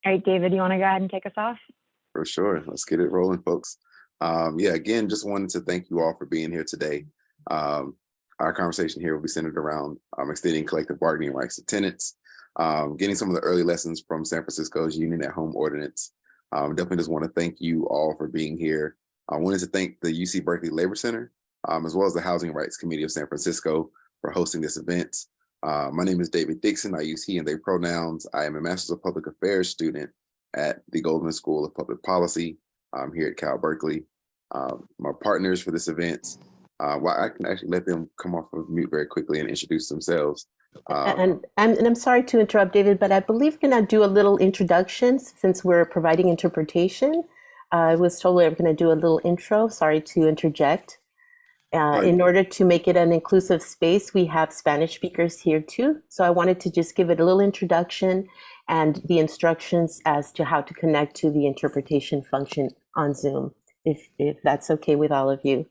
All right, David, you want to go ahead and take us off? For sure. Let's get it rolling, folks. Yeah, again, just wanted to thank you all for being here today. Our conversation here will be centered around extending collective bargaining rights to tenants, getting some of the early lessons from San Francisco's Union at Home Ordinance. Definitely just want to thank you all for being here. I wanted to thank the UC Berkeley Labor Center, as well as the Housing Rights Committee of San Francisco for hosting this event. My name is David Dixon. I use he and they pronouns. I am a Master's of Public Affairs student at the Goldman School of Public Policy here at Cal Berkeley. My partners for this event, well, I can actually let them come off of mute very quickly and introduce themselves. And I'm sorry to interrupt, David, but I believe we're going to do a little introduction since we're providing interpretation. I was told we were going to do a little intro. Sorry to interject. In order to make it an inclusive space, we have Spanish speakers here too. So I wanted to just give it a little introduction and the instructions as to how to connect to the interpretation function on Zoom, if that's okay with all of you.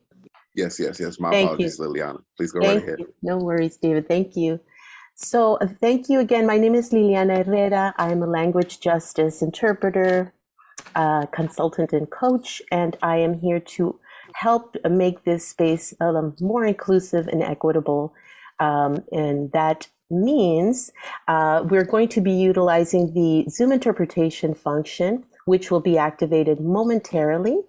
Yes. My apologies, Liliana. Please go right ahead. No worries, David. Thank you. So thank you again. My name is Liliana Herrera. I'm a language justice interpreter, consultant and coach, and I am here to help make this space more inclusive and equitable. And that means we're going to be utilizing the Zoom interpretation function, which will be activated momentarily.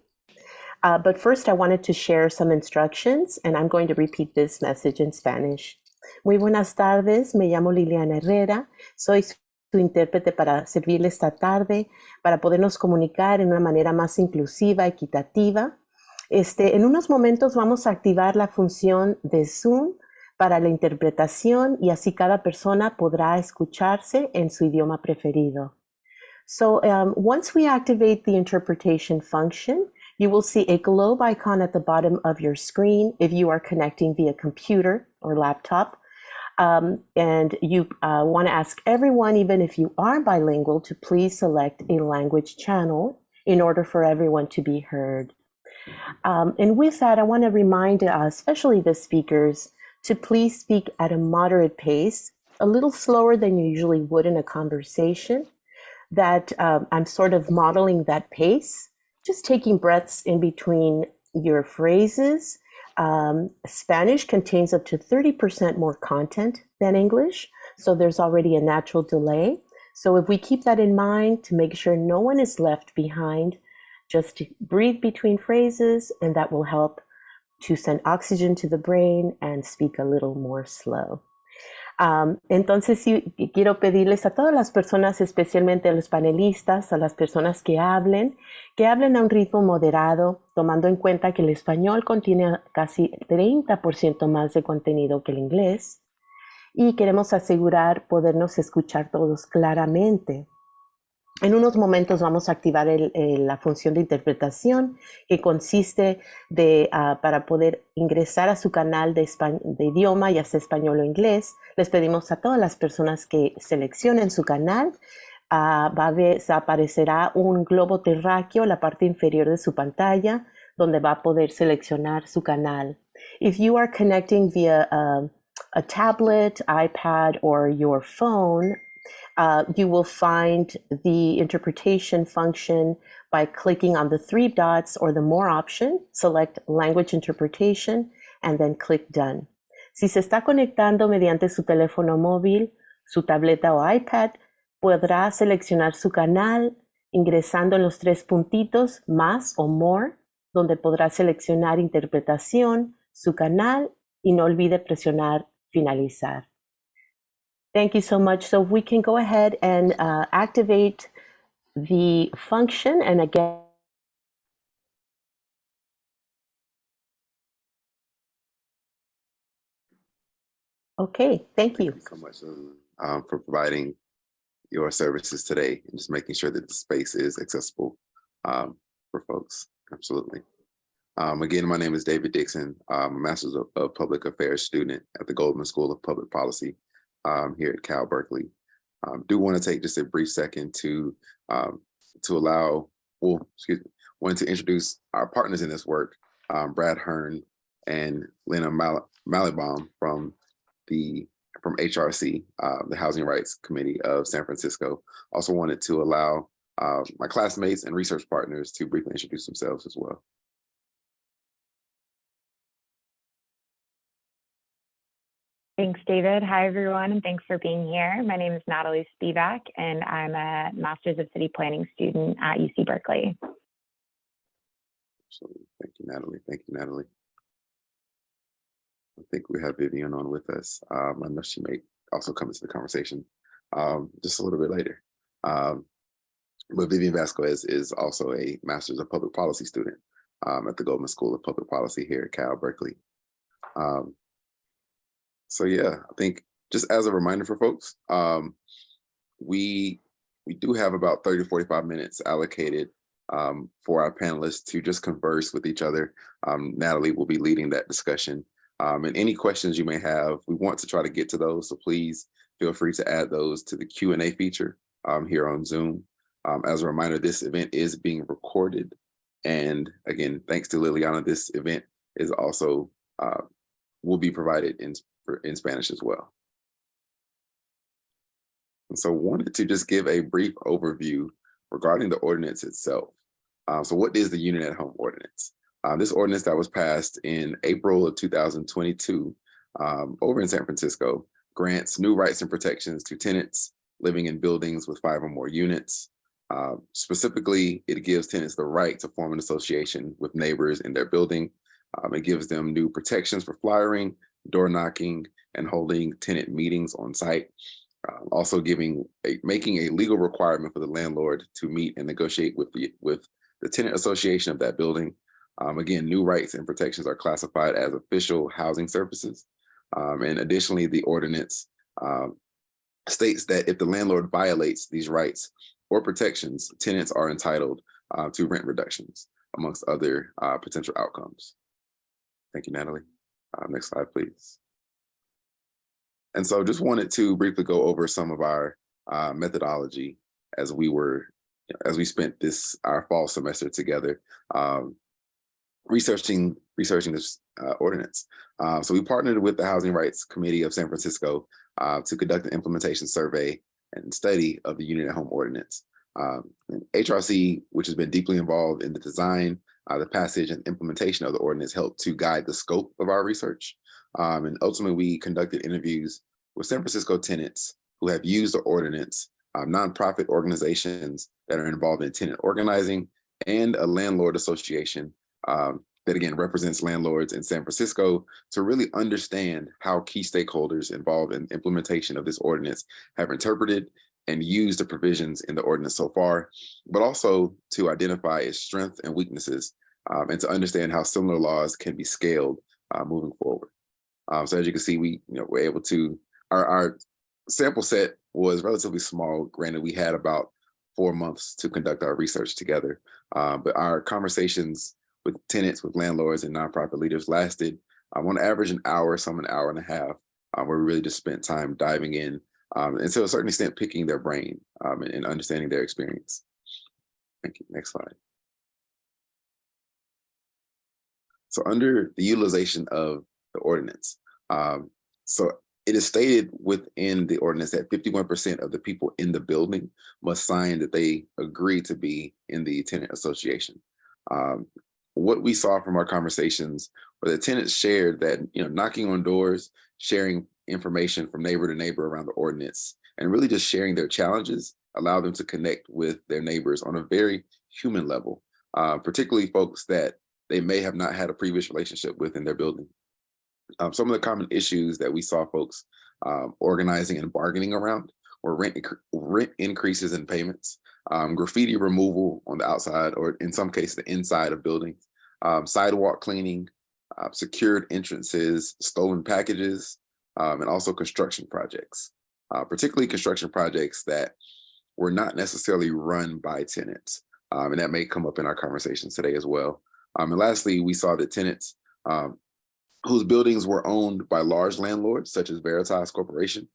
But first, I wanted to share some instructions, and I'm going to repeat this message in Spanish. Muy buenas tardes, me llamo Liliana Herrera, soy su intérprete para servirle esta tarde, para podernos comunicar en una manera más inclusiva, equitativa. En unos momentos vamos a activar la función de Zoom para la interpretación y así cada persona podrá escucharse en su idioma preferido. So once we activate the interpretation function, you will see a globe icon at the bottom of your screen if you are connecting via computer or laptop. And you want to ask everyone, even if you are bilingual, to please select a language channel in order for everyone to be heard. And with that, I want to remind especially the speakers to please speak at a moderate pace, a little slower than you usually would in a conversation. That I'm sort of modeling that pace, just taking breaths in between your phrases. Spanish contains up to 30% more content than English, so there's already a natural delay. So if we keep that in mind to make sure no one is left behind, just to breathe between phrases, and that will help to send oxygen to the brain and speak a little more slow. Entonces sí, quiero pedirles a todas las personas, especialmente a los panelistas, a las personas que hablen a un ritmo moderado, tomando en cuenta que el español contiene casi 30% más de contenido que el inglés, y queremos asegurar podernos escuchar todos claramente. En unos momentos vamos a activar la función de interpretación que consiste para poder ingresar a su canal de idioma, ya sea español o inglés. Les pedimos a todas las personas que seleccionen su canal. Aparecerá un globo terráqueo en la parte inferior de su pantalla donde va a poder seleccionar su canal. If you are connecting via a tablet, iPad, or your phone, you will find the interpretation function by clicking on the 3 dots or the More option, select Language Interpretation, and then click Done. Si se está conectando mediante su teléfono móvil, su tableta o iPad, podrá seleccionar su canal ingresando en los 3 puntitos Más o More, donde podrá seleccionar Interpretación, su canal, y no olvide presionar Finalizar. Thank you so much. So we can go ahead and activate the function. And again, okay, thank you. Thank you so much for providing your services today and just making sure that the space is accessible for folks. Absolutely. Again, my name is David Dixon. I'm a Master's of Public Affairs student at the Goldman School of Public Policy here at Cal Berkeley. Do want to take just a brief second to wanted to introduce our partners in this work, Brad Hirn and Lena Malibom from HRC, the Housing Rights Committee of San Francisco. Also wanted to allow my classmates and research partners to briefly introduce themselves as well. Thanks, David. Hi, everyone, and thanks for being here. My name is Natalie Spievack, and I'm a Master's of City Planning student at UC Berkeley. Absolutely. Thank you, Natalie. Thank you, Natalie. I think we have Vivian on with us. I know she may also come into the conversation just a little bit later. But Vivian Vazquez is also a Master's of Public Policy student at the Goldman School of Public Policy here at Cal Berkeley. So yeah, I think just as a reminder for folks, we do have about 30 to 45 minutes allocated for our panelists to just converse with each other. Natalie will be leading that discussion. And any questions you may have, we want to try to get to those. So please feel free to add those to the Q&A feature here on Zoom. As a reminder, this event is being recorded. And again, thanks to Liliana, this event is also will be provided in Spanish as well. And so wanted to just give a brief overview regarding the ordinance itself. So what is the Unit at Home Ordinance? This ordinance that was passed in April of 2022 over in San Francisco grants new rights and protections to tenants living in buildings with 5 or more units. Specifically, it gives tenants the right to form an association with neighbors in their building. It gives them new protections for flyering, door knocking, and holding tenant meetings on site. Also making a legal requirement for the landlord to meet and negotiate with the tenant association of that building. Again, new rights and protections are classified as official housing services. And additionally, the ordinance states that if the landlord violates these rights or protections, tenants are entitled to rent reductions, amongst other potential outcomes. Thank you, Natalie. Next slide, please. And so just wanted to briefly go over some of our methodology as we spent our fall semester together researching this ordinance. So we partnered with the Housing Rights Committee of San Francisco to conduct an implementation survey and study of the Unit at Home Ordinance. HRC, which has been deeply involved in the design, the passage and implementation of the ordinance, helped to guide the scope of our research. And ultimately, we conducted interviews with San Francisco tenants who have used the ordinance, nonprofit organizations that are involved in tenant organizing, and a landlord association that again represents landlords in San Francisco, to really understand how key stakeholders involved in implementation of this ordinance have interpreted and used the provisions in the ordinance so far, but also to identify its strengths and weaknesses, and to understand how similar laws can be scaled moving forward. So as you can see, we were able to, our sample set was relatively small. Granted, we had about 4 months to conduct our research together, but our conversations with tenants, with landlords, and nonprofit leaders lasted on average an hour, some an hour and a half, where we really just spent time diving in, and to a certain extent picking their brain and understanding their experience. Thank you. Next slide. So under the utilization of the ordinance, so it is stated within the ordinance that 51% of the people in the building must sign that they agree to be in the tenant association. What we saw from our conversations were the tenants shared that, knocking on doors, sharing information from neighbor to neighbor around the ordinance, and really just sharing their challenges allow them to connect with their neighbors on a very human level, particularly folks that they may have not had a previous relationship with in their building. Some of the common issues that we saw folks organizing and bargaining around were rent increases in payments, graffiti removal on the outside, or in some cases the inside of buildings, sidewalk cleaning, secured entrances, stolen packages, and also construction projects, particularly construction projects that were not necessarily run by tenants. And that may come up in our conversations today as well. And lastly, we saw that tenants whose buildings were owned by large landlords, such as Veritas Corporation,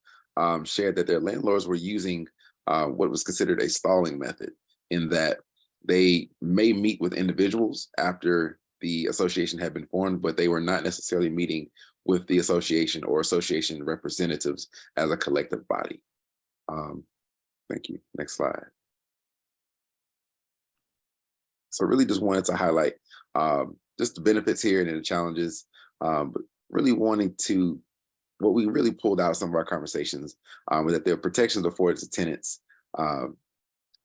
shared that their landlords were using what was considered a stalling method, in that they may meet with individuals after the association had been formed, but they were not necessarily meeting with the association or association representatives as a collective body. Thank you. Next slide. So really just wanted to highlight just the benefits here and the challenges, but really wanting to, what we really pulled out of some of our conversations was that there are protections afforded to tenants. We're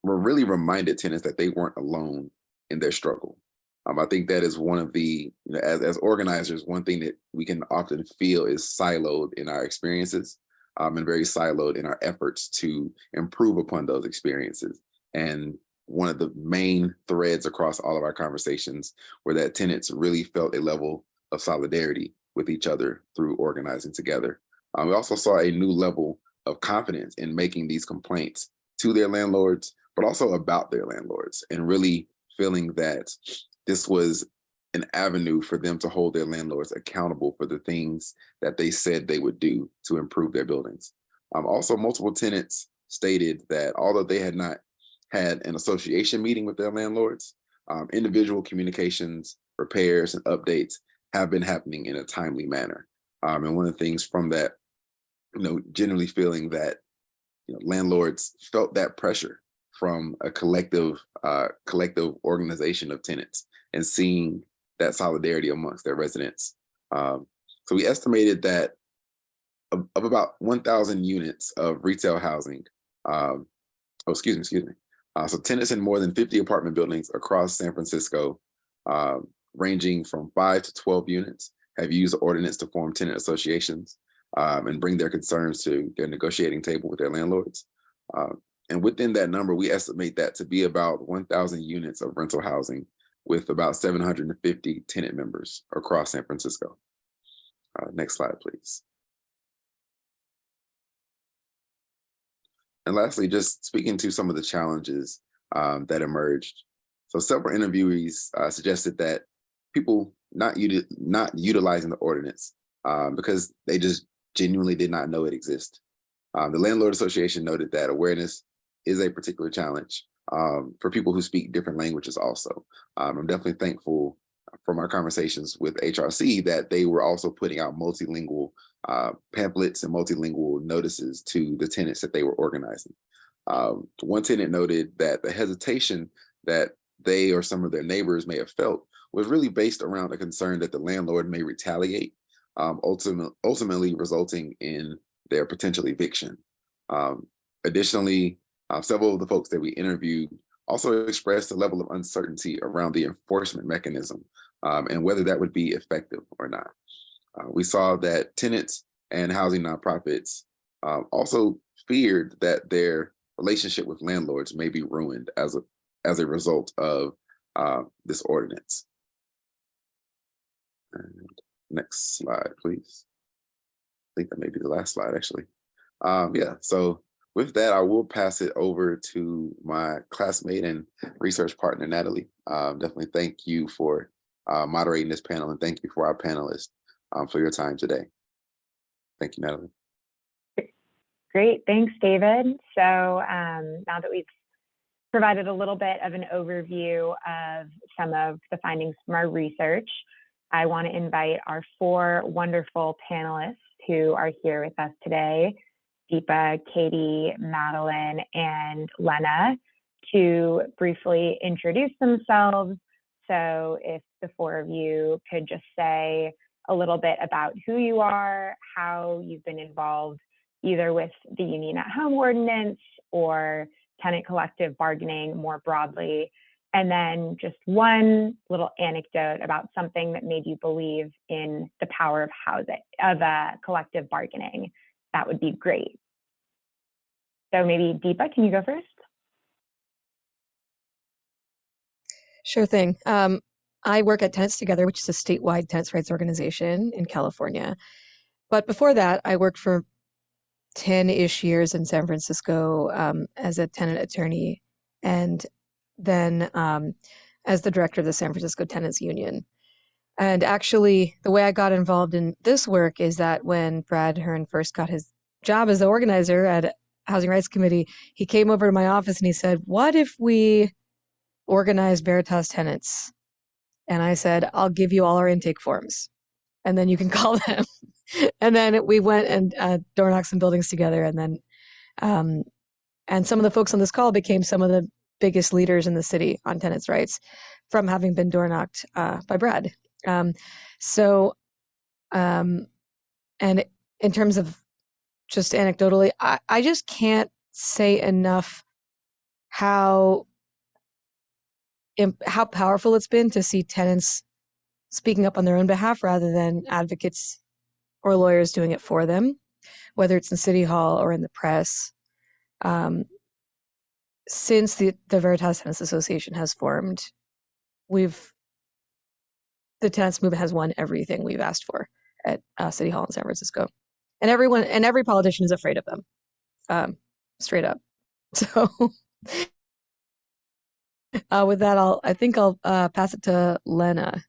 really reminded tenants that they weren't alone in their struggle. I think that is one of the, as organizers, one thing that we can often feel is siloed in our experiences, and very siloed in our efforts to improve upon those experiences. And one of the main threads across all of our conversations were that tenants really felt a level of solidarity with each other through organizing together. We also saw a new level of confidence in making these complaints to their landlords, but also about their landlords, and really feeling that this was an avenue for them to hold their landlords accountable for the things that they said they would do to improve their buildings. Also, multiple tenants stated that although they had not had an association meeting with their landlords, individual communications, repairs, and updates have been happening in a timely manner. And one of the things from that, generally feeling that landlords felt that pressure from a collective organization of tenants, and seeing that solidarity amongst their residents. So we estimated that of about 1,000 units of retail housing, so tenants in more than 50 apartment buildings across San Francisco, ranging from 5 to 12 units, have used the ordinance to form tenant associations and bring their concerns to their negotiating table with their landlords. And within that number, we estimate that to be about 1,000 units of rental housing with about 750 tenant members across San Francisco. Next slide, please. And lastly, just speaking to some of the challenges that emerged. So several interviewees suggested that people not utilizing the ordinance because they just genuinely did not know it exists. The Landlord Association noted that awareness is a particular challenge for people who speak different languages also. I'm definitely thankful from our conversations with HRC that they were also putting out multilingual pamphlets and multilingual notices to the tenants that they were organizing. One tenant noted that the hesitation that they or some of their neighbors may have felt was really based around a concern that the landlord may retaliate, ultimately resulting in their potential eviction. Additionally, several of the folks that we interviewed also expressed a level of uncertainty around the enforcement mechanism and whether that would be effective or not. We saw that tenants and housing nonprofits also feared that their relationship with landlords may be ruined as a result of this ordinance. And next slide, please. I think that may be the last slide, actually. So with that, I will pass it over to my classmate and research partner, Natalie. Definitely thank you for moderating this panel, and thank you for our panelists for your time today. Thank you, Natalie. Great, thanks, David. So now that we've provided a little bit of an overview of some of the findings from our research, I want to invite our 4 wonderful panelists who are here with us today, Deepa, Katie, Madeline, and Lena, to briefly introduce themselves. So if the 4 of you could just say a little bit about who you are, how you've been involved either with the Union at Home Ordinance or tenant collective bargaining more broadly, and then just one little anecdote about something that made you believe in the power of collective bargaining. That would be great. So maybe Deepa, can you go first? Sure thing. I work at Tenants Together, which is a statewide tenants' rights organization in California. But before that, I worked for 10-ish years in San Francisco as a tenant attorney, and then as the director of the San Francisco Tenants Union. And actually, the way I got involved in this work is that when Brad Hirn first got his job as the organizer at Housing Rights Committee, he came over to my office and he said, "What if we organize Veritas tenants?" And I said, "I'll give you all our intake forms, and then you can call them." And then we went and door knocked some buildings together, and then and some of the folks on this call became some of the biggest leaders in the city on tenants' rights. from having been door knocked by Brad. And in terms of just anecdotally, I just can't say enough how powerful it's been to see tenants speaking up on their own behalf rather than advocates or lawyers doing it for them, whether it's in City Hall or in the press. Since the Veritas Tenants Association has formed, the tenants movement has won everything we've asked for at City Hall in San Francisco, and every politician is afraid of them, straight up. So with that, I think I'll pass it to Lena.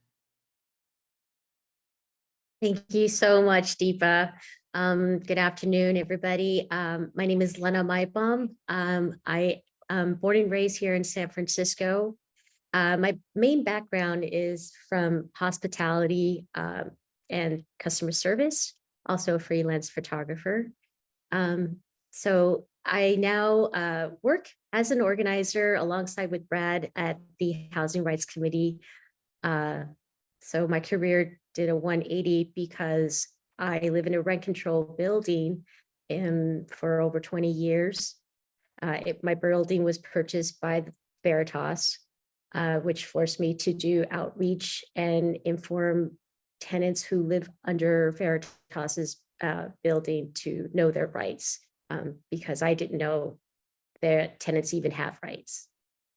Thank you so much, Deepa. Good afternoon, everybody. My name is Lena Maibaum. I am born and raised here in San Francisco. My main background is from hospitality and customer service, also a freelance photographer. So I now work as an organizer alongside with Brad at the Housing Rights Committee. So my career did a 180 because I live in a rent control building for over 20 years. My building was purchased by Veritas, which forced me to do outreach and inform tenants who live under Veritas's building to know their rights, because I didn't know that tenants even have rights.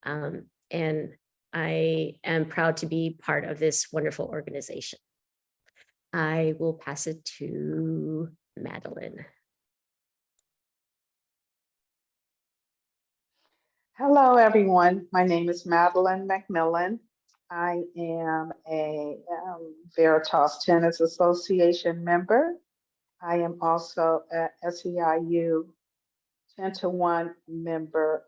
And I am proud to be part of this wonderful organization. I will pass it to Madeline. Hello, everyone. My name is Madeline McMillan. I am a Veritas Tenants Association member. I am also a SEIU 10-to-1 member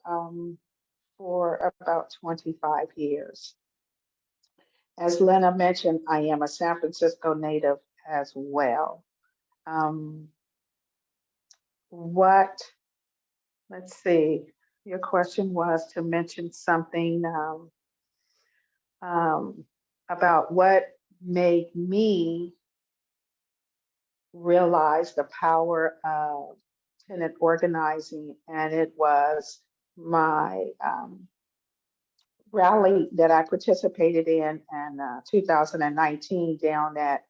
for about 25 years. As Lena mentioned, I am a San Francisco native as well. Let's see, your question was to mention something about what made me realize the power of tenant organizing, and it was my rally that I participated in 2019 down at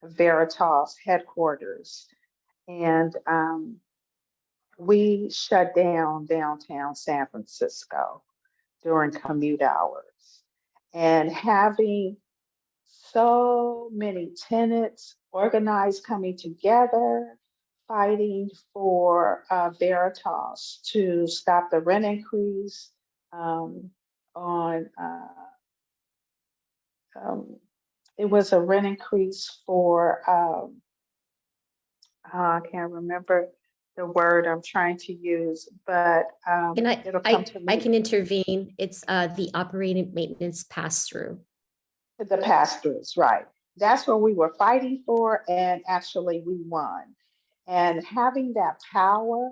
Veritas headquarters. And we shut down downtown San Francisco during commute hours. And having so many tenants organized, coming together, fighting for Veritas to stop the rent increase it was a rent increase for, I can't remember the word I'm trying to use, but it'll come to me. I can intervene. It's the operating maintenance pass-through. The pass-throughs, right. That's what we were fighting for, and actually we won. And having that power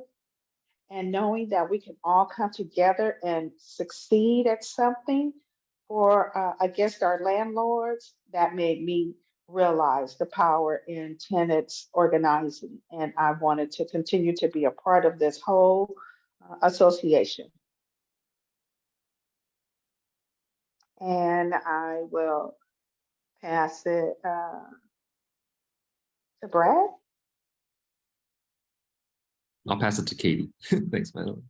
and knowing that we can all come together and succeed at something for against our landlords, that made me realize the power in tenants organizing. And I wanted to continue to be a part of this whole association. And I will pass it to Brad. I'll pass it to Katie. Thanks, Madeline.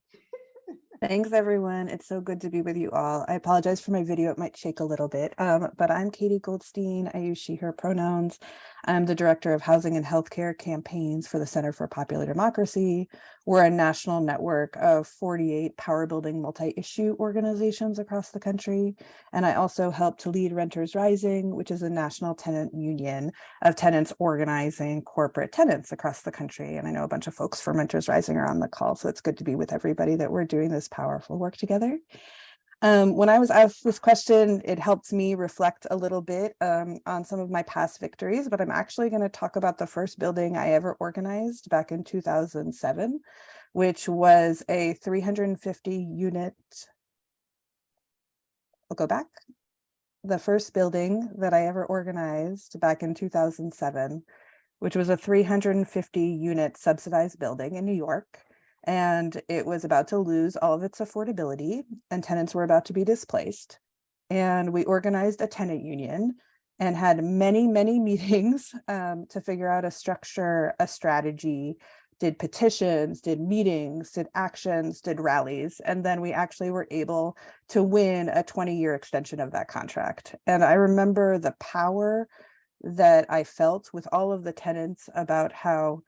Thanks, everyone. It's so good to be with you all. I apologize for my video. It might shake a little bit, but I'm Katie Goldstein. I use she, her pronouns. I'm the Director of Housing and Healthcare Campaigns for the Center for Popular Democracy. We're a national network of 48 power building multi-issue organizations across the country. And I also help to lead Renters Rising, which is a national tenant union of tenants organizing corporate tenants across the country. And I know a bunch of folks from Renters Rising are on the call, so it's good to be with everybody that we're doing this powerful work together. When I was asked this question, it helped me reflect a little bit on some of my past victories, but I'm actually going to talk about the first building I ever organized back in 2007, which was a 350 unit. I'll go back. The first building that I ever organized back in 2007, which was a 350 unit subsidized building in New York. And it was about to lose all of its affordability and tenants were about to be displaced. And we organized a tenant union and had many, many meetings to figure out a structure, a strategy, did petitions, did meetings, did actions, did rallies. And then we actually were able to win a 20-year extension of that contract. And I remember the power that I felt with all of the tenants about how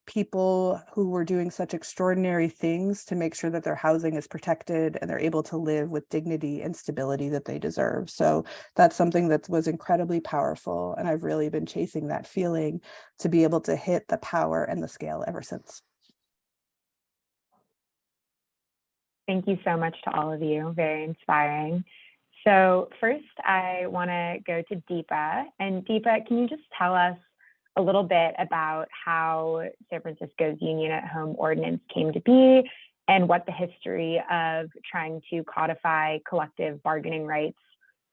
people who were doing such extraordinary things to make sure that their housing is protected and they're able to live with dignity and stability that they deserve. So that's something that was incredibly powerful. And I've really been chasing that feeling to be able to hit the power and the scale ever since. Thank you so much to all of you. Very inspiring. So first, I want to go to Deepa. And Deepa, can you just tell us a little bit about how San Francisco's Union at Home Ordinance came to be and what the history of trying to codify collective bargaining rights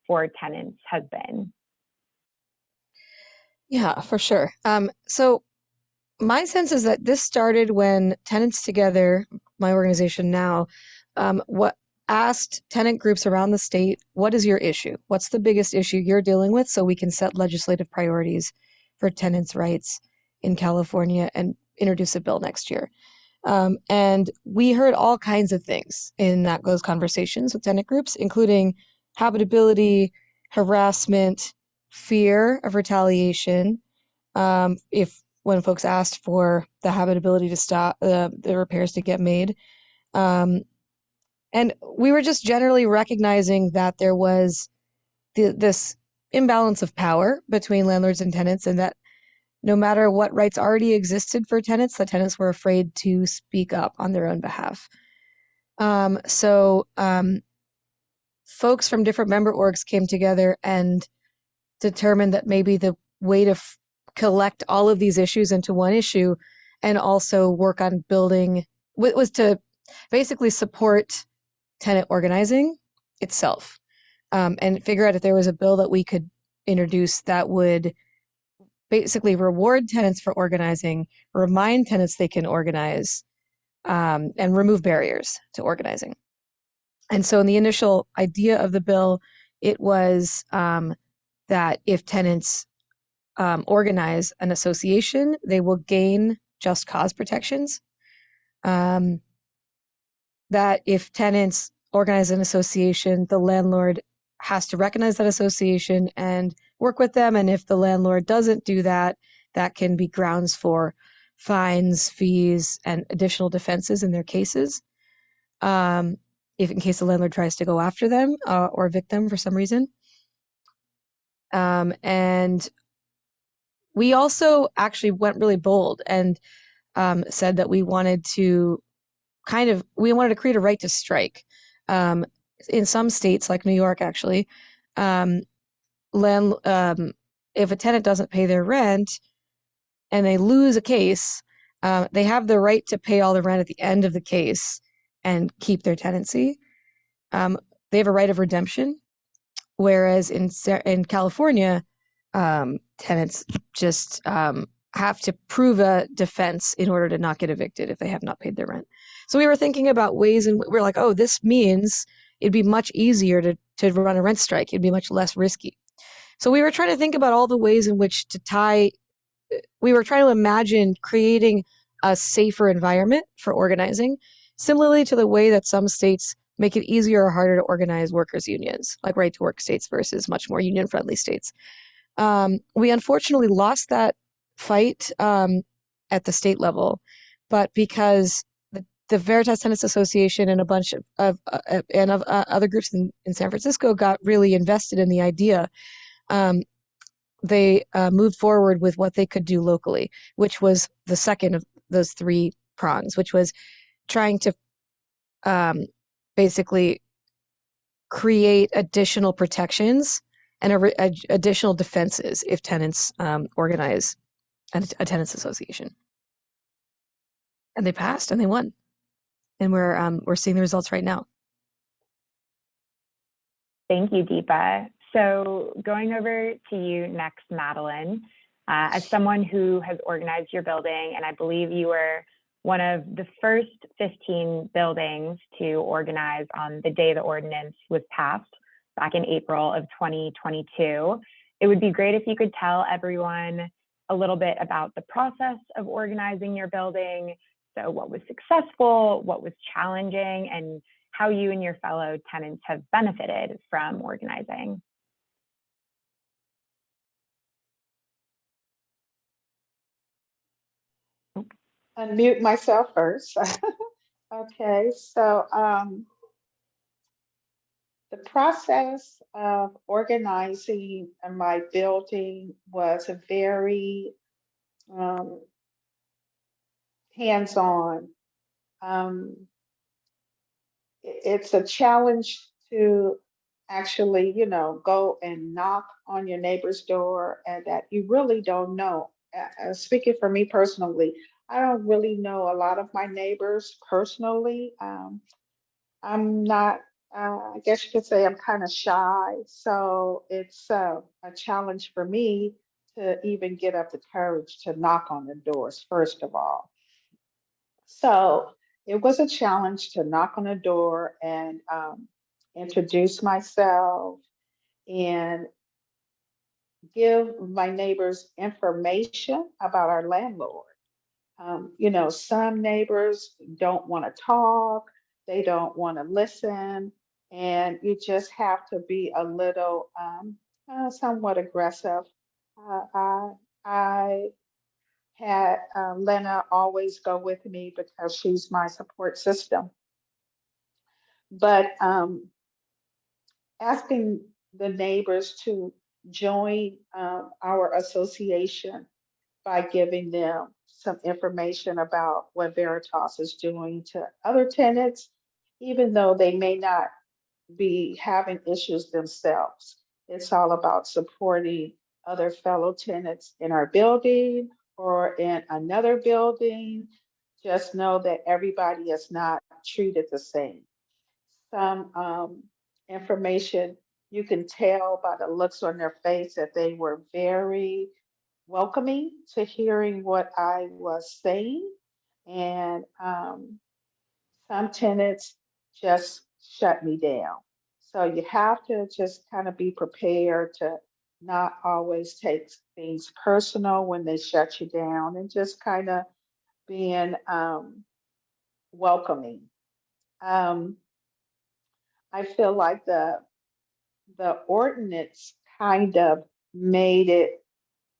for tenants has been? Yeah, for sure. So my sense is that this started when Tenants Together, my organization now, what asked tenant groups around the state, what is your issue? What's the biggest issue you're dealing with so we can set legislative priorities for tenants' rights in California and introduce a bill next year. And we heard all kinds of things in those conversations with tenant groups, including habitability, harassment, fear of retaliation. If when folks asked for the habitability to stop, the repairs to get made. And we were just generally recognizing that there was this imbalance of power between landlords and tenants, and that no matter what rights already existed for tenants, the tenants were afraid to speak up on their own behalf. So folks from different member orgs came together and determined that maybe the way to collect all of these issues into one issue and also work on building was to basically support tenant organizing itself, and figure out if there was a bill that we could introduce that would basically reward tenants for organizing, remind tenants they can organize, and remove barriers to organizing. And so in the initial idea of the bill, it was that if tenants organize an association, they will gain just cause protections. That if tenants organize an association, the landlord has to recognize that association and work with them. And if the landlord doesn't do that, that can be grounds for fines, fees, and additional defenses in their cases. If in case the landlord tries to go after them or evict them for some reason. And we also actually went really bold and said that we wanted to create a right to strike. In some states, like New York, actually, if a tenant doesn't pay their rent and they lose a case, they have the right to pay all the rent at the end of the case and keep their tenancy. They have a right of redemption, whereas in California, tenants just have to prove a defense in order to not get evicted if they have not paid their rent. So we were thinking about ways, and we're like, oh, this means it'd be much easier to run a rent strike. It'd be much less risky. So we were trying to think about all the ways in which we were trying to imagine creating a safer environment for organizing, similarly to the way that some states make it easier or harder to organize workers' unions, like right to work states versus much more union-friendly states. We unfortunately lost that fight at the state level, but because the Veritas Tenants Association and a bunch of other groups in San Francisco got really invested in the idea, they moved forward with what they could do locally, which was the second of those three prongs, which was trying to basically create additional protections and additional defenses if tenants organize a tenants association. And they passed and they won. And we're seeing the results right now. Thank you, Deepa. So going over to you next, Madeline, as someone who has organized your building, and I believe you were one of the first 15 buildings to organize on the day the ordinance was passed back in April of 2022. It would be great if you could tell everyone a little bit about the process of organizing your building. So what was successful, what was challenging, and how you and your fellow tenants have benefited from organizing. Unmute myself first. Okay, so the process of organizing my building was a very hands-on. It's a challenge to actually, go and knock on your neighbor's door and that you really don't know. Speaking for me personally, I don't really know a lot of my neighbors personally. I'm not, I guess you could say I'm kind of shy. So it's a challenge for me to even get up the courage to knock on the doors, first of all. So it was a challenge to knock on the door and introduce myself and give my neighbors information about our landlord. Some neighbors don't want to talk, they don't want to listen, and you just have to be a little somewhat aggressive. I had Lena always go with me because she's my support system. But asking the neighbors to join our association by giving them some information about what Veritas is doing to other tenants, even though they may not be having issues themselves. It's all about supporting other fellow tenants in our building or in another building. Just know that everybody is not treated the same. Some information you can tell by the looks on their face that they were very welcoming to hearing what I was saying. And some tenants just shut me down. So you have to just kind of be prepared to not always take things personal when they shut you down and just kind of being welcoming. I feel like the ordinance kind of made it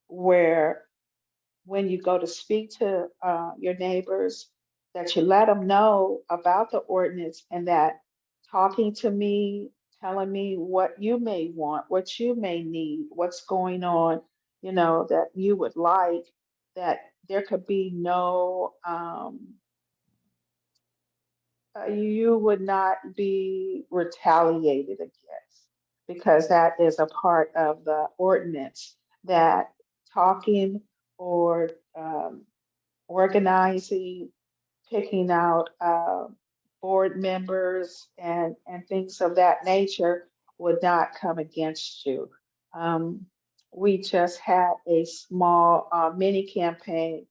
where when you go to speak to your neighbors, that you let them know about the ordinance and that talking to me, telling me what you may want, what you may need, what's going on, that you would like, that there could be no, you would not be retaliated against because that is a part of the ordinance that talking or organizing, picking out board members and things of that nature would not come against you. We just had a small mini campaign,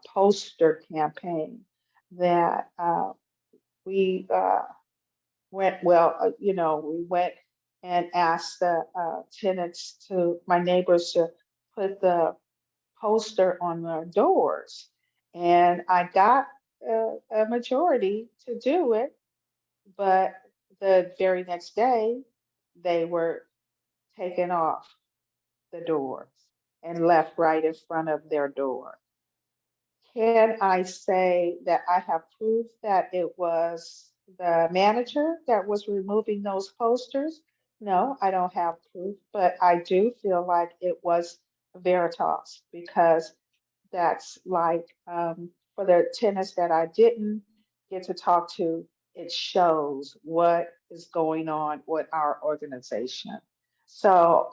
poster campaign that we we went and asked the my neighbors to put the poster on their doors. And I got a majority to do it, but the very next day, they were taken off the doors and left right in front of their door. Can I say that I have proof that it was the manager that was removing those posters? No, I don't have proof, but I do feel like it was Veritas because that's like for the tenants that I didn't get to talk to, it shows what is going on with our organization. So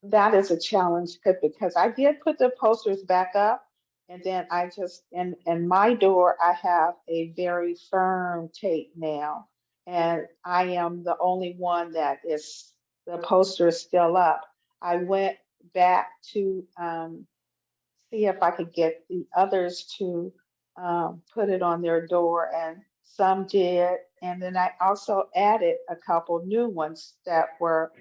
that is a challenge because I did put the posters back up and then I just in my door I have a very firm tape now and I am the only one that is, the poster is still up. I went back to see if I could get the others to put it on their door, and some did. And then I also added a couple new ones that were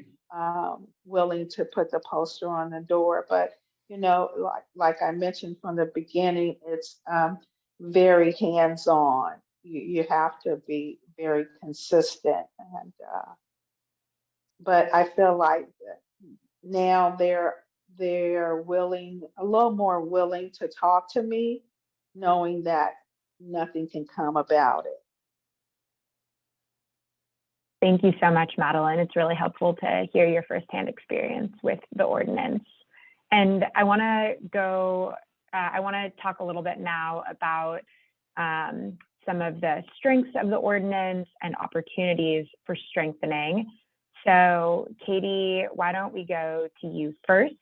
willing to put the poster on the door. But you know, like I mentioned from the beginning, it's very hands-on. You have to be very consistent, and but I feel like now they're willing, a little more willing to talk to me, knowing that nothing can come about it. Thank you so much, Madeline. It's really helpful to hear your firsthand experience with the ordinance. And I want to talk a little bit now about some of the strengths of the ordinance and opportunities for strengthening. So Katie, why don't we go to you first?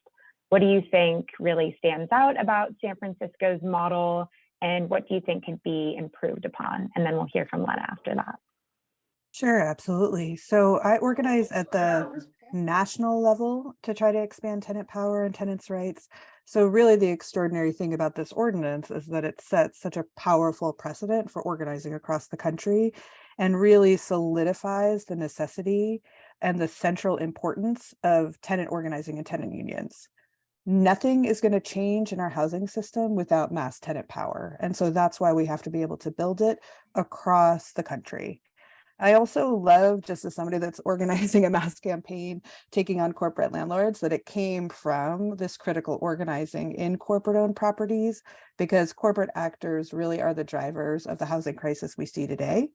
What do you think really stands out about San Francisco's model, and what do you think could be improved upon? And then we'll hear from Lena after that. Sure, absolutely. So I organize at the national level to try to expand tenant power and tenants' rights. So really the extraordinary thing about this ordinance is that it sets such a powerful precedent for organizing across the country and really solidifies the necessity and the central importance of tenant organizing and tenant unions. Nothing is going to change in our housing system without mass tenant power. And so that's why we have to be able to build it across the country. I also love, just as somebody that's organizing a mass campaign, taking on corporate landlords, that it came from this critical organizing in corporate-owned properties, because corporate actors really are the drivers of the housing crisis we see today.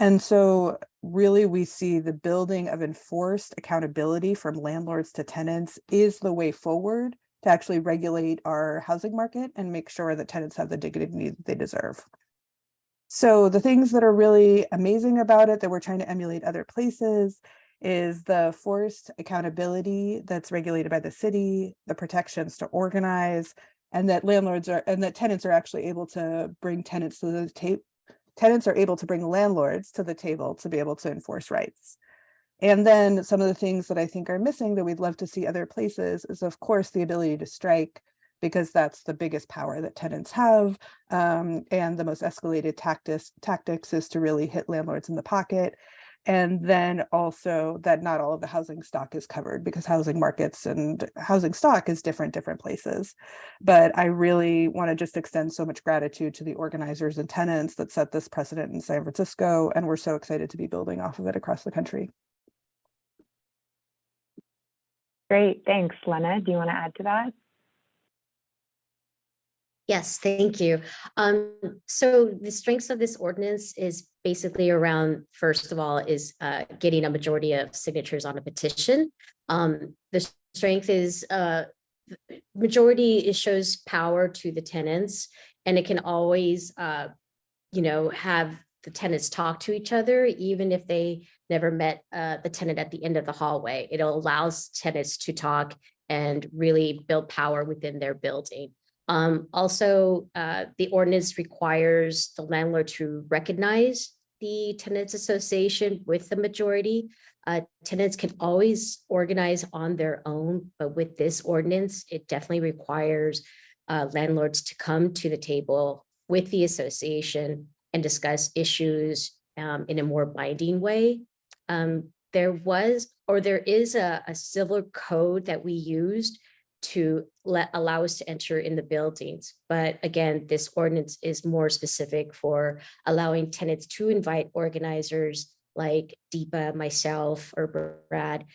And so really we see the building of enforced accountability from landlords to tenants is the way forward to actually regulate our housing market and make sure that tenants have the dignity that they deserve. So the things that are really amazing about it that we're trying to emulate other places is the forced accountability that's regulated by the city, the protections to organize, and that tenants are actually able to bring tenants to the table. Tenants are able to bring landlords to the table to be able to enforce rights. And then some of the things that I think are missing that we'd love to see other places is, of course, the ability to strike, because that's the biggest power that tenants have. And the most escalated tactics is to really hit landlords in the pocket. And then also that not all of the housing stock is covered, because housing markets and housing stock is different places. But I really want to just extend so much gratitude to the organizers and tenants that set this precedent in San Francisco. And we're so excited to be building off of it across the country. Great, thanks. Lena, do you want to add to that? Yes, thank you. So the strengths of this ordinance is basically around, first of all, is getting a majority of signatures on a petition. The strength is majority, it shows power to the tenants, and it can always, have the tenants talk to each other, even if they never met the tenant at the end of the hallway. It allows tenants to talk and really build power within their building. Also, the ordinance requires the landlord to recognize the tenants association with the majority. Tenants can always organize on their own, but with this ordinance, it definitely requires landlords to come to the table with the association and discuss issues in a more binding way. There is a civil code that we used to allow us to enter in the buildings. But again, this ordinance is more specific for allowing tenants to invite organizers like Deepa, myself, or Brad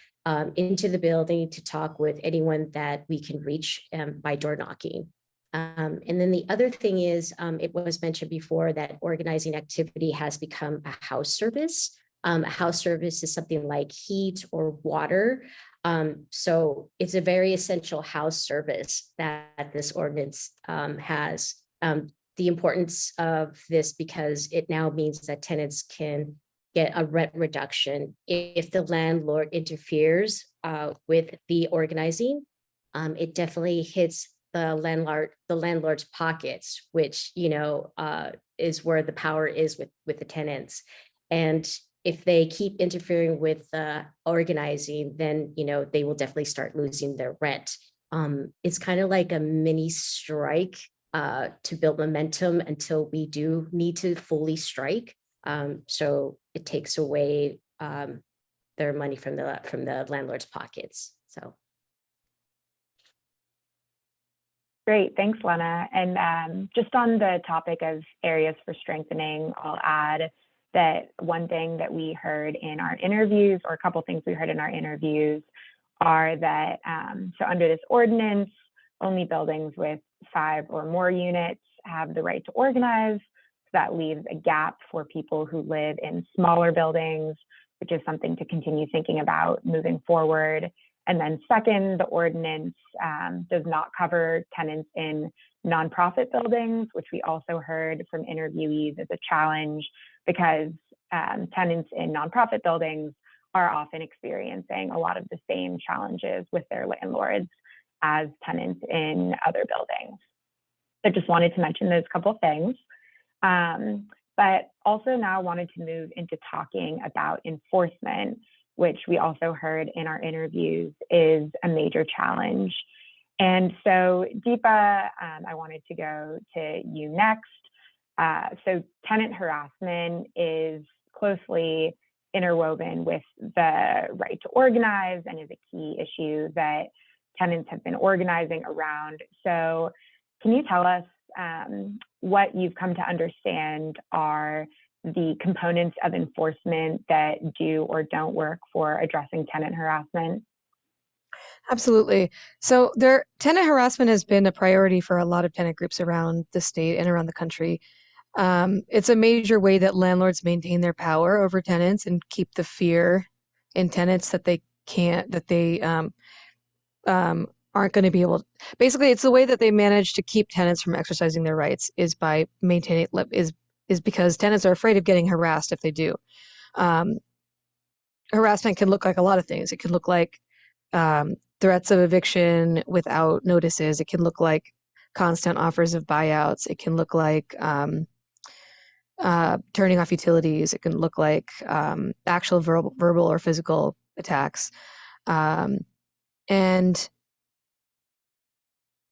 into the building to talk with anyone that we can reach by door knocking. And then the other thing is, it was mentioned before that organizing activity has become a house service. A house service is something like heat or water. So it's a very essential house service that this ordinance has. The importance of this, because it now means that tenants can get a rent reduction if the landlord interferes with the organizing. It definitely hits the landlord's pockets, which is where the power is with the tenants. And if they keep interfering with organizing, then, they will definitely start losing their rent. It's kind of like a mini strike to build momentum until we do need to fully strike. So it takes away their money from the landlord's pockets. So. Great, thanks, Lena. And just on the topic of areas for strengthening, I'll add that one thing that we heard in our interviews, or a couple things we heard in our interviews, are that so under this ordinance, only buildings with 5 or more units have the right to organize. So that leaves a gap for people who live in smaller buildings, which is something to continue thinking about moving forward. And then second, the ordinance does not cover tenants in nonprofit buildings, which we also heard from interviewees as a challenge, because tenants in nonprofit buildings are often experiencing a lot of the same challenges with their landlords as tenants in other buildings. I just wanted to mention those couple of things. But also now wanted to move into talking about enforcement, which we also heard in our interviews is a major challenge. And so Deepa, I wanted to go to you next. So tenant harassment is closely interwoven with the right to organize and is a key issue that tenants have been organizing around. So can you tell us what you've come to understand are the components of enforcement that do or don't work for addressing tenant harassment? Absolutely. So tenant harassment has been a priority for a lot of tenant groups around the state and around the country. It's a major way that landlords maintain their power over tenants and keep the fear in tenants that they aren't going to be able to. Basically, it's the way that they manage to keep tenants from exercising their rights is by maintaining is because tenants are afraid of getting harassed if they do. Harassment can look like a lot of things. It can look like threats of eviction without notices. It can look like constant offers of buyouts. It can look like turning off utilities. It can look like actual verbal or physical attacks. And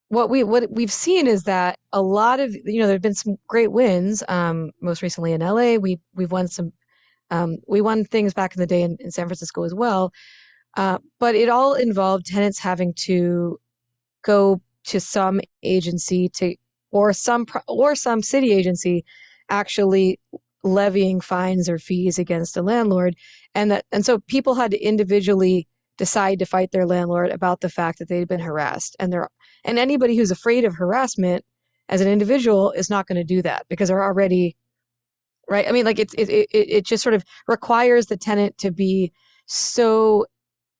what we've seen is that a lot of, there have been some great wins. Most recently in LA, we've won some. We won things back in the day in San Francisco as well. But it all involved tenants having to go to some agency or some city agency actually levying fines or fees against a landlord, and so people had to individually decide to fight their landlord about the fact that they'd been harassed, and anybody who's afraid of harassment as an individual is not going to do that because they're already right. I mean, like it just sort of requires the tenant to be so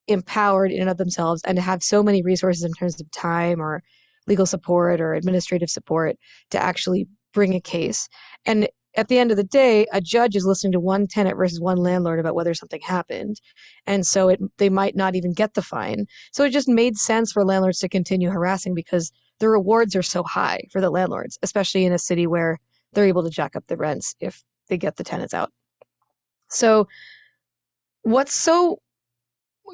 empowered in and of themselves and to have so many resources in terms of time or legal support or administrative support to actually bring a case. And at the end of the day, a judge is listening to one tenant versus one landlord about whether something happened. And so they might not even get the fine. So it just made sense for landlords to continue harassing because the rewards are so high for the landlords, especially in a city where they're able to jack up the rents if they get the tenants out. So what's so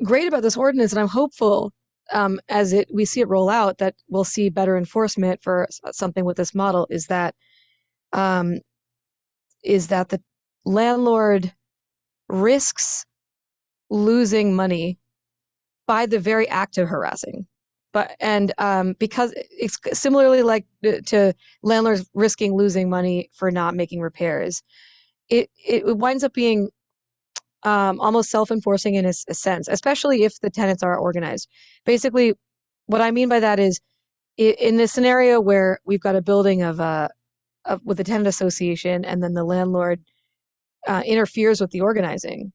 great about this ordinance, and I'm hopeful as we see it roll out that we'll see better enforcement for something with this model, is that the landlord risks losing money by the very act of harassing. Because it's similarly like to landlords risking losing money for not making repairs, it winds up being almost self-enforcing in a sense, especially if the tenants are organized. Basically, what I mean by that is in this scenario where we've got a building with a tenant association and then the landlord interferes with the organizing.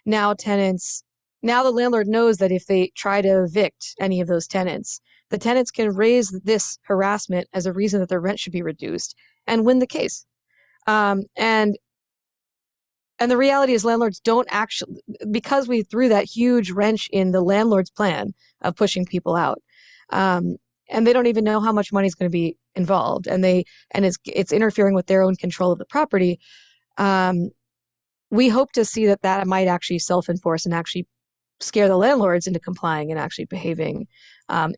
Now the landlord knows that if they try to evict any of those tenants, the tenants can raise this harassment as a reason that their rent should be reduced and win the case. And the reality is landlords don't actually, because we threw that huge wrench in the landlord's plan of pushing people out, and they don't even know how much money is going to be involved, and it's interfering with their own control of the property. we hope to see that might actually self-enforce and actually scare the landlords into complying and actually behaving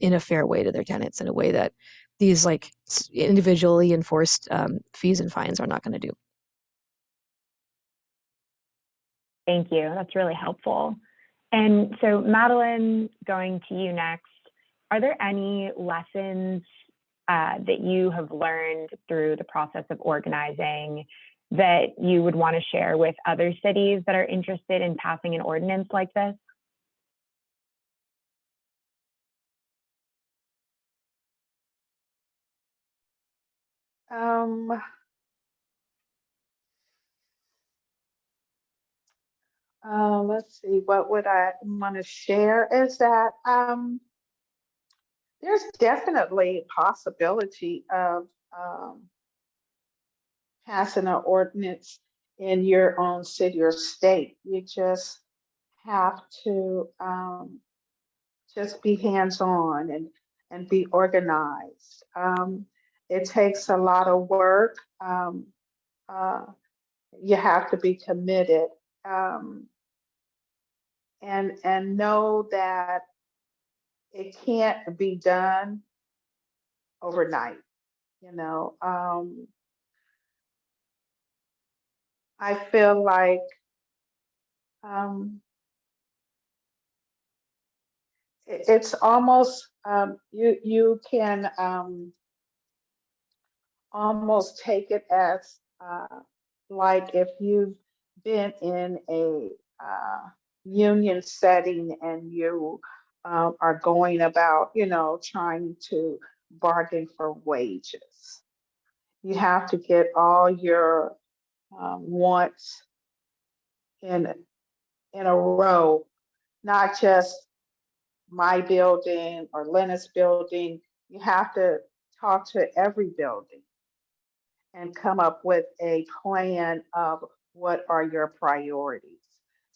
in a fair way to their tenants, in a way that these like individually enforced fees and fines are not going to do. Thank you. That's really helpful. And so, Madeline, going to you next, are there any lessons that you have learned through the process of organizing that you would want to share with other cities that are interested in passing an ordinance like this? Let's see, what would I want to share is that there's definitely a possibility of passing an ordinance in your own city or state. You just have to just be hands-on and be organized. It takes a lot of work. You have to be committed, and know that it can't be done overnight. You know, I feel like it's almost you can almost take it as like if you've been in a union setting and you are going about, you know, trying to bargain for wages. You have to get all your wants in a row, not just my building or Lena's building. You have to talk to every building and come up with a plan of what are your priorities.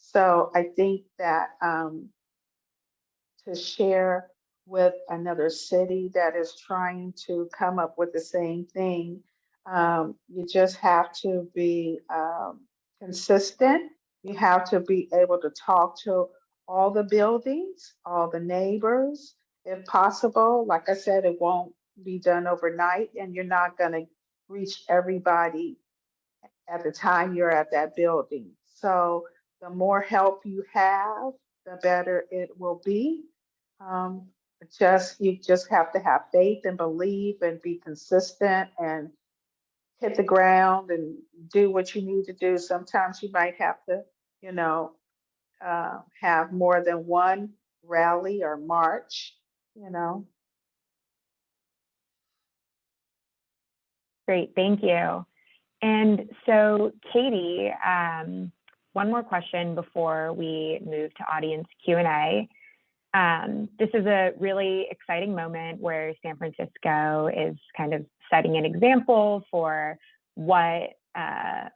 So I think that to share with another city that is trying to come up with the same thing, you just have to be consistent. You have to be able to talk to all the buildings, all the neighbors, if possible. Like I said, it won't be done overnight, and you're not going to reach everybody at the time you're at that building. So the more help you have, the better it will be. You just have to have faith and believe and be consistent and hit the ground and do what you need to do. Sometimes you might have to, you know, have more than one rally or march, you know. Great, thank you. And so, Katie, one more question before we move to audience Q&A. This is a really exciting moment where San Francisco is kind of setting an example for what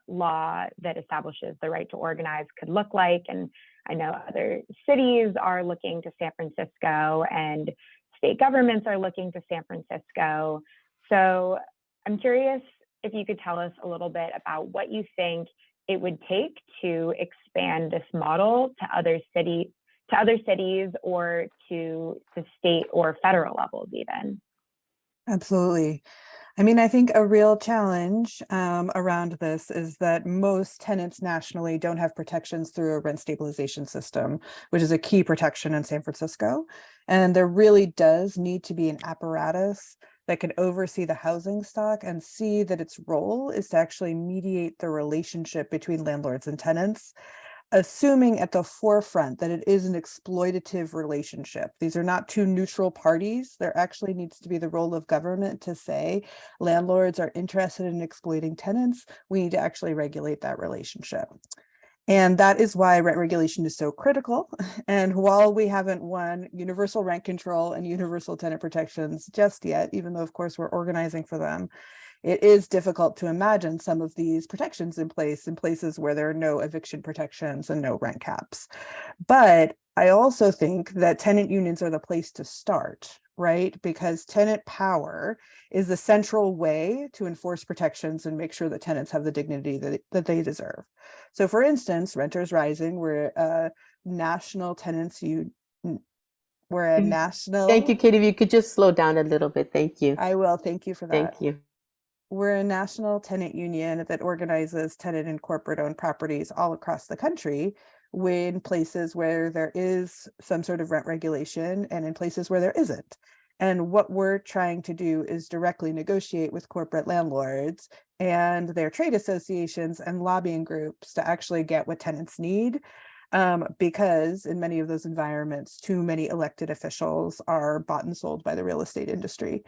law that establishes the right to organize could look like. And I know other cities are looking to San Francisco and state governments are looking to San Francisco. So I'm curious if you could tell us a little bit about what you think it would take to expand this model to other cities or to state or federal levels even. Absolutely. I mean, I think a real challenge around this is that most tenants nationally don't have protections through a rent stabilization system, which is a key protection in San Francisco. And there really does need to be an apparatus that can oversee the housing stock and see that its role is to actually mediate the relationship between landlords and tenants, assuming at the forefront that it is an exploitative relationship. These are not two neutral parties. There actually needs to be the role of government to say landlords are interested in exploiting tenants. We need to actually regulate that relationship. And that is why rent regulation is so critical. And while we haven't won universal rent control and universal tenant protections just yet, even though of course we're organizing for them, it is difficult to imagine some of these protections in places where there are no eviction protections and no rent caps. But I also think that tenant unions are the place to start. right? Because tenant power is the central way to enforce protections and make sure that tenants have the dignity that they deserve. So for instance, Renters Rising, we're a national tenants we're a national. Thank you, Katie. If you could just slow down a little bit. Thank you. I will. Thank you for that. Thank you. We're a national tenant union that organizes tenant and corporate owned properties all across the country, in places where there is some sort of rent regulation and in places where there isn't. And what we're trying to do is directly negotiate with corporate landlords and their trade associations and lobbying groups to actually get what tenants need. Because in many of those environments, too many elected officials are bought and sold by the real estate industry.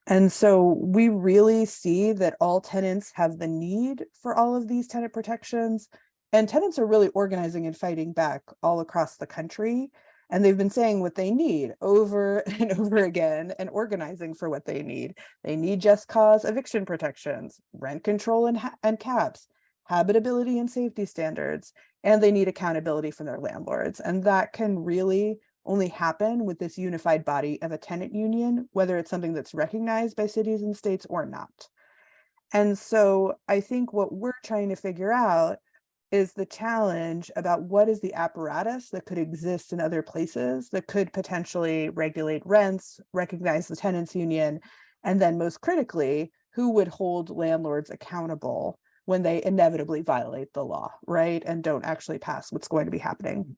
And so we really see that all tenants have the need for all of these tenant protections, and tenants are really organizing and fighting back all across the country. And they've been saying what they need over and over again and organizing for what they need. They need just cause eviction protections, rent control and caps, habitability and safety standards, and they need accountability from their landlords. And that can really only happen with this unified body of a tenant union, whether it's something that's recognized by cities and states or not. And so I think what we're trying to figure out is the challenge about what is the apparatus that could exist in other places that could potentially regulate rents, recognize the tenants union, and then most critically, who would hold landlords accountable when they inevitably violate the law, right? And don't actually pass what's going to be happening.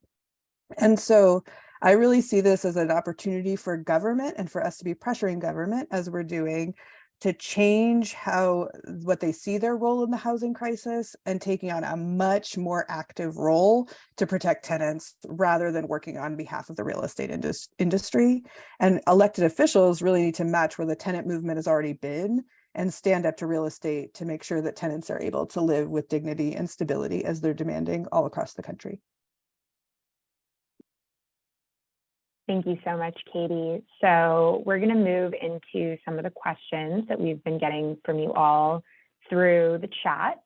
And so I really see this as an opportunity for government and for us to be pressuring government, as we're doing, to change what they see their role in the housing crisis and taking on a much more active role to protect tenants rather than working on behalf of the real estate industry. And elected officials really need to match where the tenant movement has already been and stand up to real estate to make sure that tenants are able to live with dignity and stability as they're demanding all across the country. Thank you so much, Katie. So we're going to move into some of the questions that we've been getting from you all through the chat.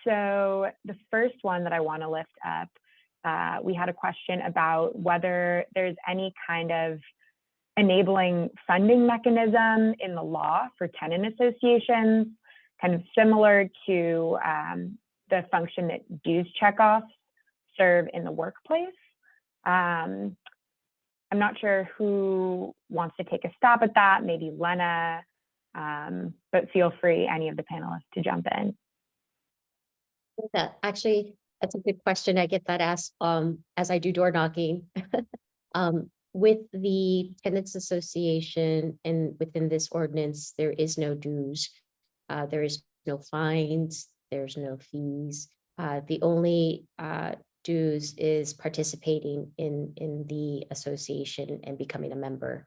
So the first one that I want to lift up, we had a question about whether there's any kind of enabling funding mechanism in the law for tenant associations, kind of similar to the function that dues checkoffs serve in the workplace. I'm not sure who wants to take a stab at that, maybe Lena, but feel free, any of the panelists, to jump in. Actually, that's a good question. I get that asked as I do door knocking. With the Tenants Association and within this ordinance, there is no dues, there is no fines, there's no fees. The only dues is participating in the association and becoming a member.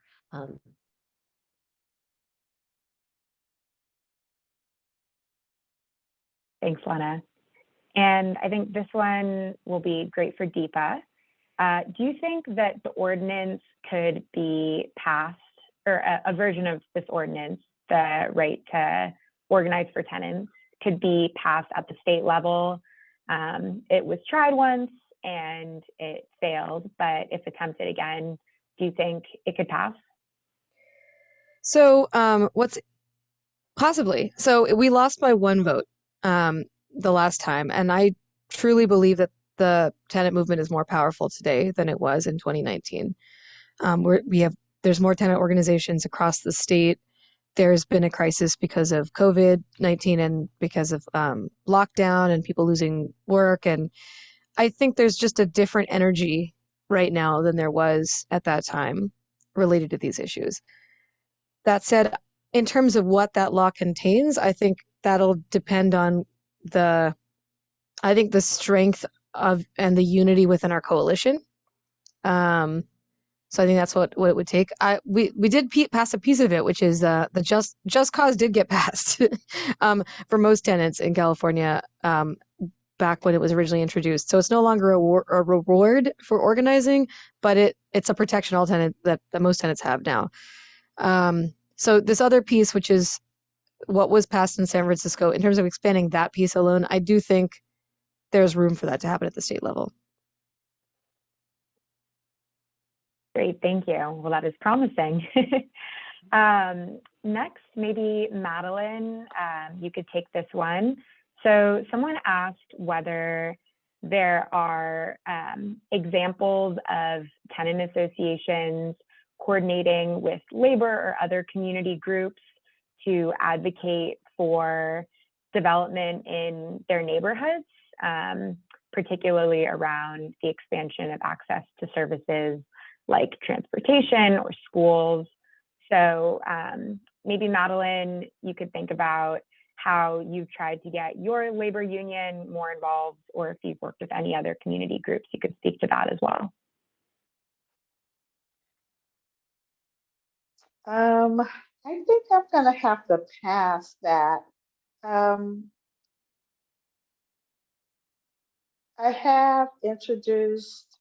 Thanks, Lena. And I think this one will be great for Deepa. Do you think that the ordinance could be passed, or a version of this ordinance, the right to organize for tenants, could be passed at the state level? It was tried once and it failed, but if attempted again, do you think it could pass? So what's possibly, so we lost by one vote the last time, and I truly believe that the tenant movement is more powerful today than it was in 2019. There's more tenant organizations across the state. There's been a crisis because of COVID-19 and because of lockdown and people losing work. And I think there's just a different energy right now than there was at that time related to these issues. That said, in terms of what that law contains, I think that'll depend on the strength of and the unity within our coalition. So I think that's what it would take. We did pass a piece of it, which is the just cause did get passed for most tenants in California back when it was originally introduced. So it's no longer a reward for organizing, but it's a protection that most tenants have now. So this other piece, which is what was passed in San Francisco, in terms of expanding that piece alone, I do think there's room for that to happen at the state level. Great, thank you. Well, that is promising. Next, maybe Madeline, you could take this one. So someone asked whether there are examples of tenant associations coordinating with labor or other community groups to advocate for development in their neighborhoods, particularly around the expansion of access to services like transportation or schools. So maybe Madeline, you could think about how you've tried to get your labor union more involved, or if you've worked with any other community groups, you could speak to that as well. I think I'm gonna have to pass that. I have introduced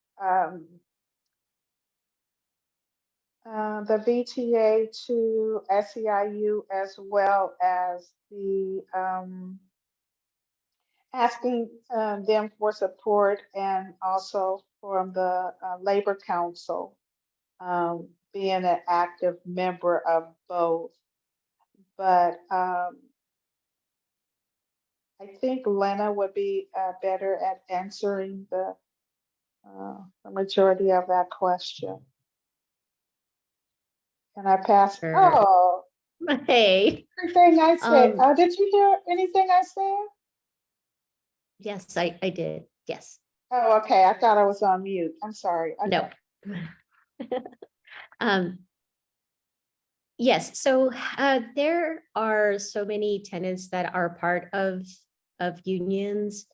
the VTA to SEIU, as well as the asking them for support, and also from the Labor Council, being an active member of both. But I think Lena would be better at answering the majority of that question. Can I pass? Sure. Oh, Hey. everything I said. Did you hear anything I said? Yes, I did. Yes. Oh, okay. I thought I was on mute. I'm sorry. Okay. No. Yes, so there are so many tenants that are part of unions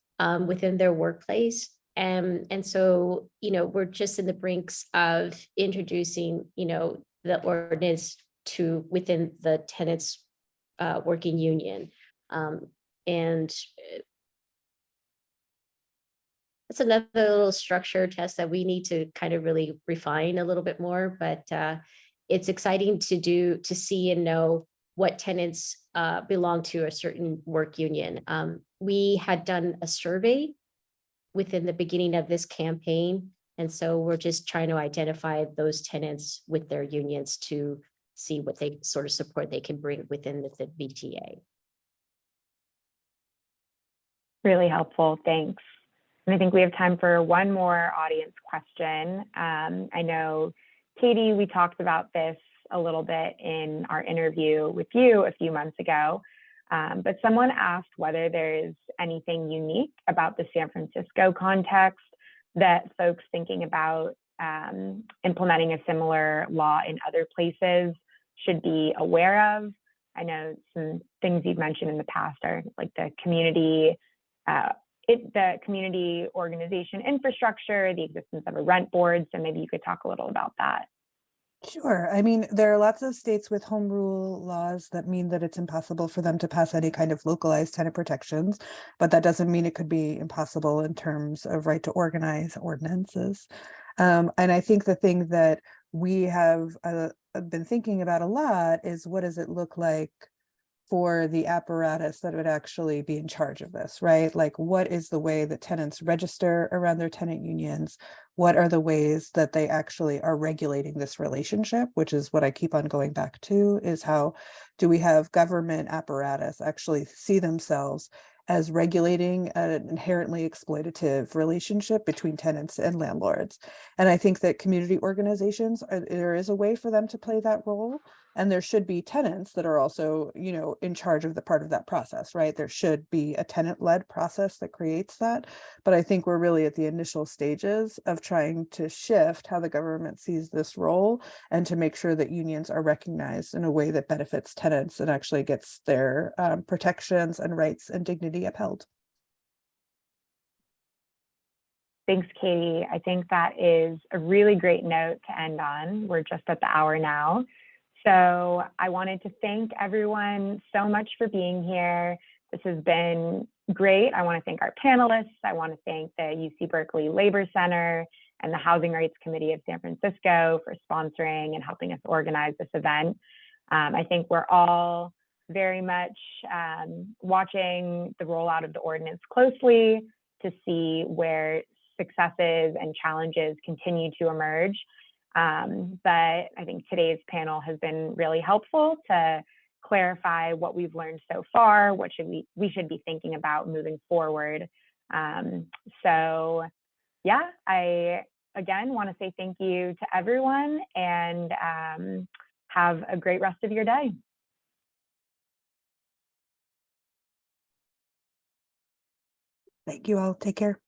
within their workplace. And so, we're just in the brinks of introducing, the ordinance to within the tenants working union. And it's another little structure test that we need to kind of really refine a little bit more, but it's exciting to see and know what tenants belong to a certain work union. We had done a survey within the beginning of this campaign, and so we're just trying to identify those tenants with their unions to see what they sort of support they can bring within the VTA. Really helpful, thanks. And I think we have time for one more audience question. I know, Katie, we talked about this a little bit in our interview with you a few months ago, but someone asked whether there's anything unique about the San Francisco context that folks thinking about implementing a similar law in other places should be aware of. I know some things you've mentioned in the past are like the community organization infrastructure, the existence of a rent board. So maybe you could talk a little about that. Sure. I mean, there are lots of states with home rule laws that mean that it's impossible for them to pass any kind of localized tenant protections, but that doesn't mean it could be impossible in terms of right to organize ordinances. And I think the thing that we have been thinking about a lot is, what does it look like for the apparatus that would actually be in charge of this, right? Like, what is the way that tenants register around their tenant unions? What are the ways that they actually are regulating this relationship, which is what I keep on going back to, is how do we have government apparatus actually see themselves as regulating an inherently exploitative relationship between tenants and landlords? And I think that community organizations, there is a way for them to play that role. And there should be tenants that are also, in charge of the part of that process, right? There should be a tenant-led process that creates that. But I think we're really at the initial stages of trying to shift how the government sees this role, and to make sure that unions are recognized in a way that benefits tenants and actually gets their protections and rights and dignity upheld. Thanks, Katie. I think that is a really great note to end on. We're just at the hour now. So I wanted to thank everyone so much for being here. This has been great. I want to thank our panelists. I want to thank the UC Berkeley Labor Center and the Housing Rights Committee of San Francisco for sponsoring and helping us organize this event. I think we're all very much watching the rollout of the ordinance closely to see where successes and challenges continue to emerge. But I think today's panel has been really helpful to clarify what we've learned so far, what we should be thinking about moving forward. So yeah, I again want to say thank you to everyone, and have a great rest of your day. Thank you all. Take care.